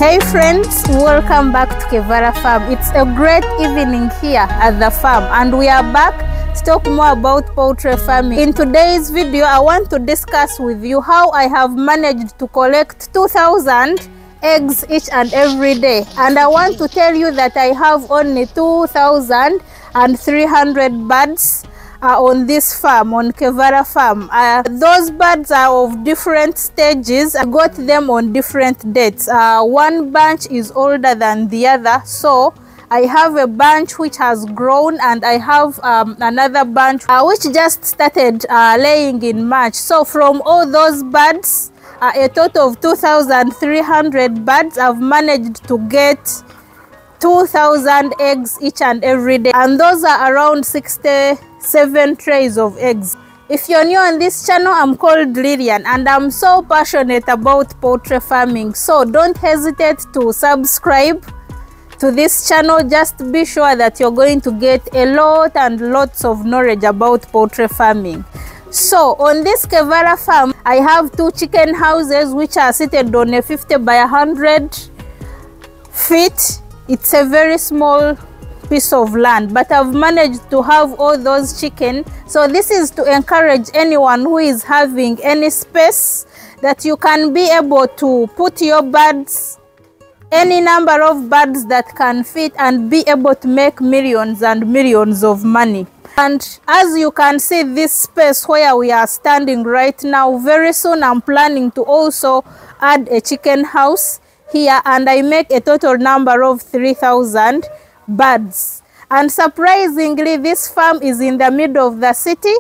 Hey friends, welcome back to Kevara Farm. It's a great evening here at the farm and we are back to talk more about poultry farming. In today's video, I want to discuss with you how I have managed to collect 2,000 eggs each and every day. And I want to tell you that I have only 2,300 birds on this farm, on Kevara Farm. Those birds are of different stages. I got them on different dates. One bunch is older than the other, so I have a bunch which has grown and I have another bunch which just started laying in March. So from all those birds, a total of 2,300 birds, I've managed to get 2,000 eggs each and every day, and those are around 67 trays of eggs. If you're new on this channel, I'm called Lillian and I'm so passionate about poultry farming, so don't hesitate to subscribe to this channel. Just be sure that you're going to get a lot and lots of knowledge about poultry farming. So on this Kevara farm, I have 2 chicken houses which are seated on a 50 by 100 feet. It's a very small piece of land, but I've managed to have all those chicken. So this is to encourage anyone who is having any space that you can be able to put your birds, any number of birds that can fit, and be able to make millions and millions of money. And as you can see, this space where we are standing right now, very soon I'm planning to also add a chicken house here, and I make a total number of 3,000 birds. And surprisingly, this farm is in the middle of the city,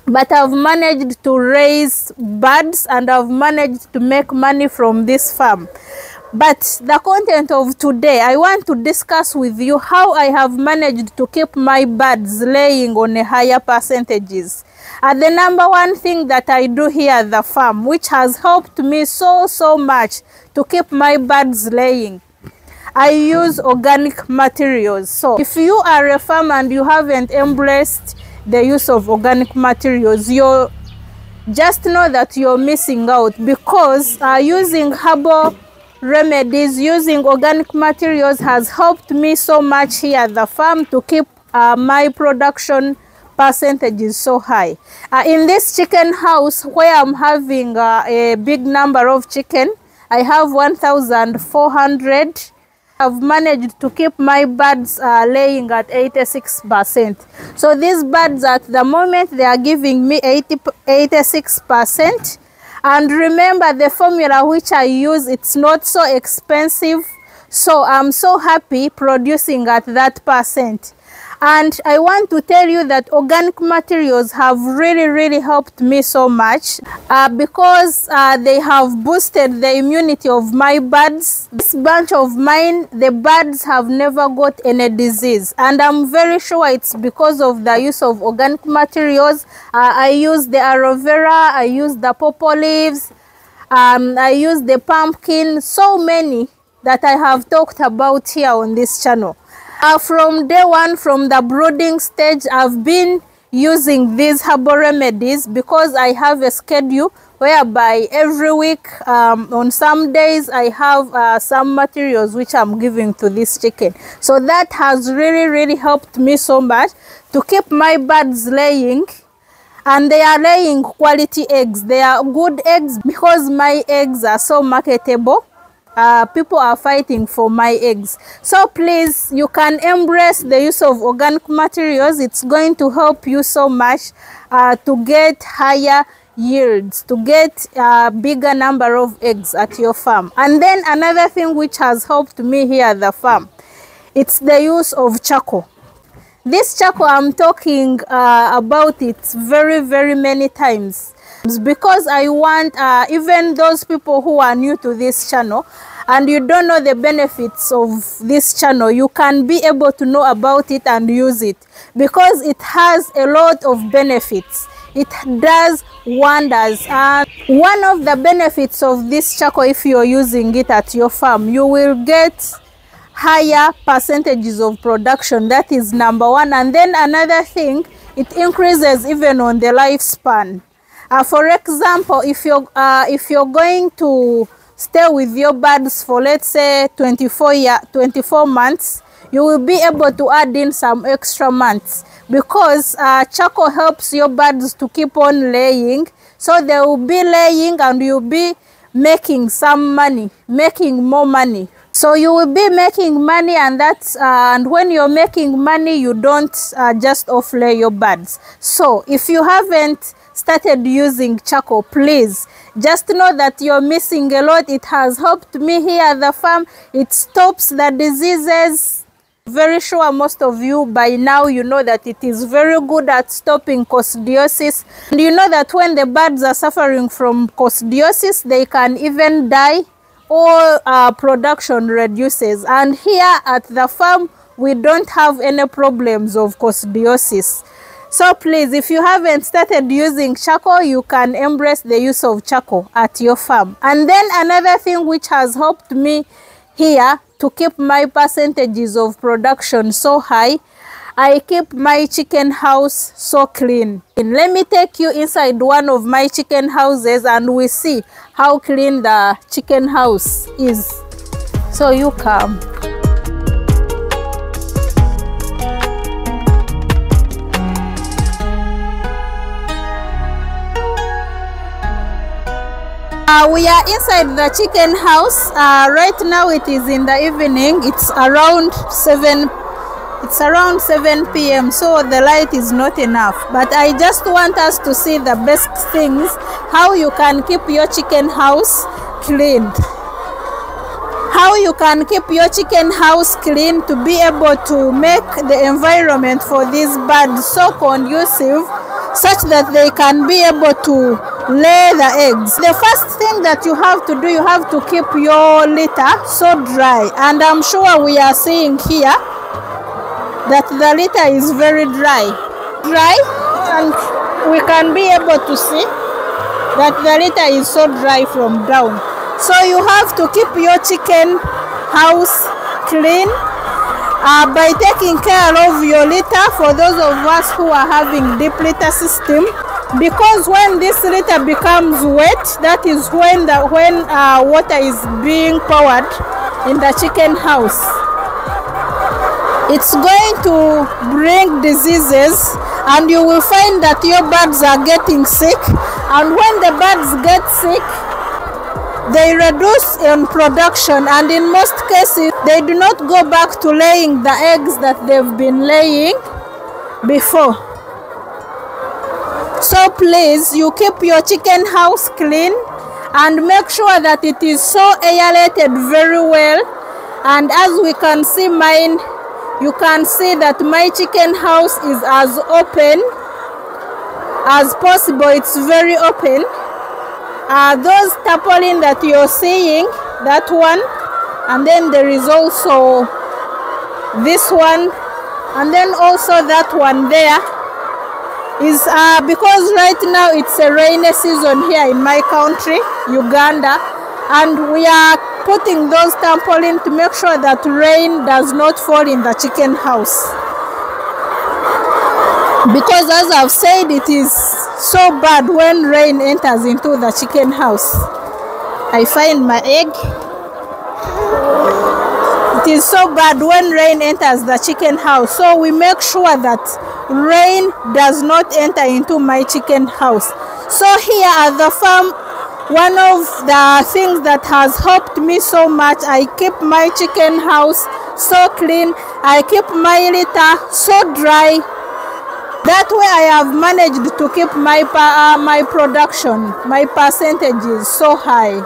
but I've managed to raise birds and I've managed to make money from this farm. But the content of today, I want to discuss with you how I have managed to keep my birds laying on a higher percentages. The number one thing that I do here at the farm, which has helped me so much to keep my birds laying, I use organic materials. So if you are a farmer and you haven't embraced the use of organic materials, you just know that you're missing out, because using herbal remedies, using organic materials has helped me so much here at the farm to keep my production percentages so high. In this chicken house where I'm having a big number of chicken, I have 1,400. I've managed to keep my birds laying at 86%. So these birds at the moment, they are giving me 86%. And remember, the formula which I use, it's not so expensive. So I'm so happy producing at that percent. And I want to tell you that organic materials have really helped me so much because they have boosted the immunity of my birds. This bunch of mine, the birds have never got any disease, and I'm very sure it's because of the use of organic materials. I use the aloe vera, I use the pawpaw leaves, I use the pumpkin, so many that I have talked about here on this channel. From day one, from the brooding stage, I've been using these herbal remedies because I have a schedule whereby every week, on some days, I have some materials which I'm giving to this chicken. So that has really helped me so much to keep my birds laying. And they are laying quality eggs. They are good eggs because my eggs are so marketable. People are fighting for my eggs. So please, you can embrace the use of organic materials. It's going to help you so much to get higher yields, to get a bigger number of eggs at your farm. And then another thing which has helped me here at the farm, it's the use of charcoal. This charcoal, I'm talking about it very many times, because I want even those people who are new to this channel and you don't know the benefits of this channel, you can be able to know about it and use it, because it has a lot of benefits. It does wonders. And one of the benefits of this charcoal, if you're using it at your farm, you will get higher percentages of production. That is number one. And then another thing, it increases even on the lifespan. For example, if you're going to stay with your birds for, let's say, 24 months, you will be able to add in some extra months, because charcoal helps your birds to keep on laying. So they will be laying and you'll be making some money, making more money. So you will be making money, and that's and when you're making money, you don't just off-lay your birds. So if you haven't started using charcoal, please just know that you're missing a lot. It has helped me here at the farm. It stops the diseases. Very sure most of you by now you know that it is very good at stopping coccidiosis. And you know that when the birds are suffering from coccidiosis, they can even die, or production reduces. And here at the farm, we don't have any problems of coccidiosis. So please, if you haven't started using charcoal, you can embrace the use of charcoal at your farm. And then another thing which has helped me here to keep my percentages of production so high, I keep my chicken house so clean. And let me take you inside one of my chicken houses and we see how clean the chicken house is. So you come. We are inside the chicken house. Right now it is in the evening. It's around 7 p.m. so the light is not enough, but I just want us to see the best things, how you can keep your chicken house clean. How you can keep your chicken house clean to be able to make the environment for these birds so conducive, such that they can be able to lay the eggs. The first thing that you have to do, you have to keep your litter so dry, and I'm sure we are seeing here that the litter is very dry, and we can be able to see that the litter is so dry from down. So you have to keep your chicken house clean by taking care of your litter. For those of us who are having deep litter system, because when this litter becomes wet, that is when water is being poured in the chicken house. It's going to bring diseases, and you will find that your birds are getting sick. And when the birds get sick, they reduce in production, and in most cases they do not go back to laying the eggs that they've been laying before. So please, you keep your chicken house clean and make sure that it is so aerated very well. And as we can see mine, you can see that my chicken house is as open as possible. It's very open. Those tarpaulin that you're seeing, that one, and then there is also this one, and then also that one there, is because right now it's a rainy season here in my country, Uganda, and we are putting those tarpaulin to make sure that rain does not fall in the chicken house. Because as I've said, it is so bad when rain enters into the chicken house. I find my egg. It is so bad when rain enters the chicken house. So we make sure that rain does not enter into my chicken house. So here at the farm, one of the things that has helped me so much, I keep my chicken house so clean. I keep my litter so dry. That way I have managed to keep my production, my percentages so high.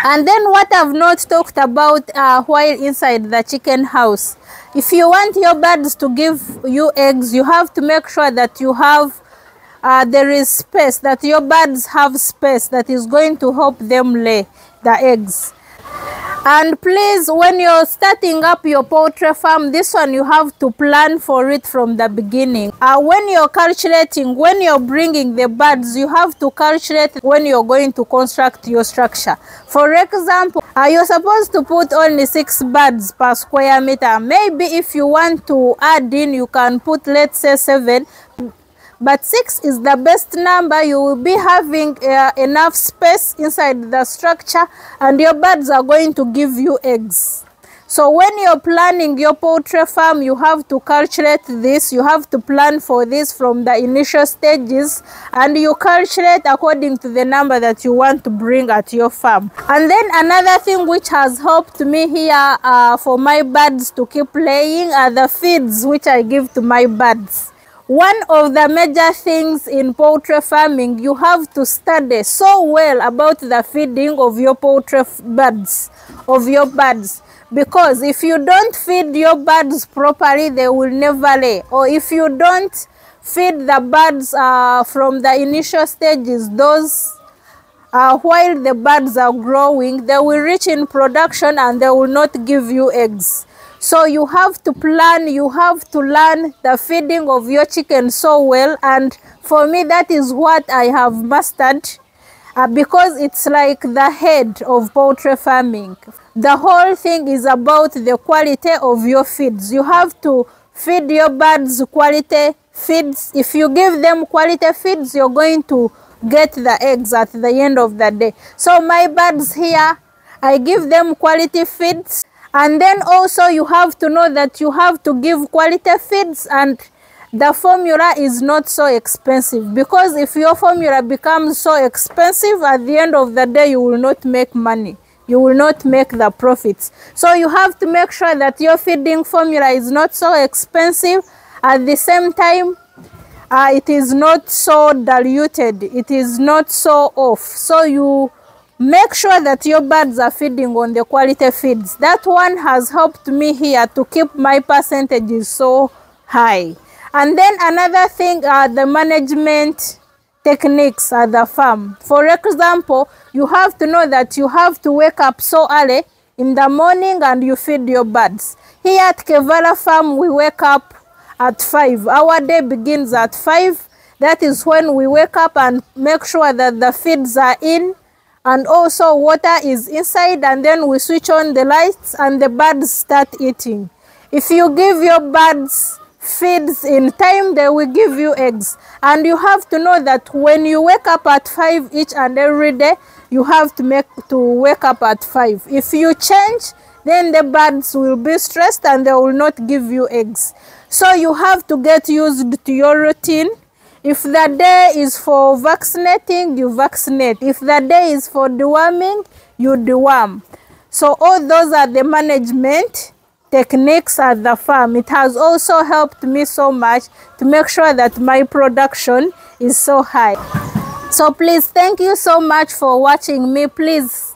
And then what I've not talked about while inside the chicken house, if you want your birds to give you eggs, you have to make sure that you have there is space, that your birds have space that is going to help them lay the eggs. And please, when you're starting up your poultry farm, this one you have to plan for it from the beginning. When you're calculating, when you're bringing the birds, you have to calculate when you're going to construct your structure. For example, you're supposed to put only 6 birds per square meter. Maybe if you want to add in, you can put, let's say, 7. but 6 is the best number. You will be having enough space inside the structure, and your birds are going to give you eggs. So when you're planning your poultry farm, you have to calculate this. You have to plan for this from the initial stages, and you calculate according to the number that you want to bring at your farm. And then another thing which has helped me here for my birds to keep laying are the feeds which I give to my birds. One of the major things in poultry farming, you have to study so well about the feeding of your poultry birds, because if you don't feed your birds properly, they will never lay. Or if you don't feed the birds from the initial stages, those while the birds are growing, they will reach in production and they will not give you eggs. So you have to plan, you have to learn the feeding of your chicken so well, and for me that is what I have mastered, because it's like the head of poultry farming. The whole thing is about the quality of your feeds. You have to feed your birds quality feeds. If you give them quality feeds, you're going to get the eggs at the end of the day. So my birds here, I give them quality feeds. And then also you have to know that you have to give quality feeds, and the formula is not so expensive, because if your formula becomes so expensive, at the end of the day you will not make money. You will not make the profits. So you have to make sure that your feeding formula is not so expensive. At the same time, it is not so diluted. It is not so off. So you make sure that your birds are feeding on the quality feeds. That one has helped me here to keep my percentages so high. And then another thing are the management techniques at the farm. For example, you have to know that you have to wake up so early in the morning and you feed your birds. Here at Kevara Farm, we wake up at 5. Our day begins at 5. That is when we wake up and make sure that the feeds are in, and also water is inside, and then we switch on the lights and the birds start eating. If you give your birds feeds in time, they will give you eggs. And you have to know that when you wake up at 5 each and every day, you have to wake up at 5. If you change, then the birds will be stressed and they will not give you eggs. So you have to get used to your routine. If the day is for vaccinating, you vaccinate. If the day is for deworming, you deworm. So all those are the management techniques at the farm. It has also helped me so much to make sure that my production is so high. So please, thank you so much for watching me. Please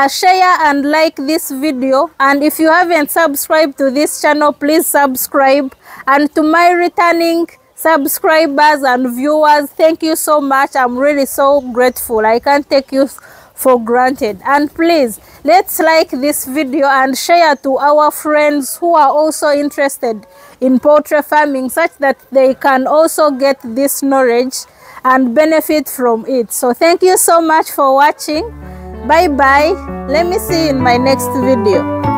share and like this video, and if you haven't subscribed to this channel, please subscribe. And to my returning subscribers and viewers, thank you so much. I'm really so grateful. I can't take you for granted. And please, let's like this video and share to our friends who are also interested in poultry farming, such that they can also get this knowledge and benefit from it. So thank you so much for watching. Bye bye. Let me see you in my next video.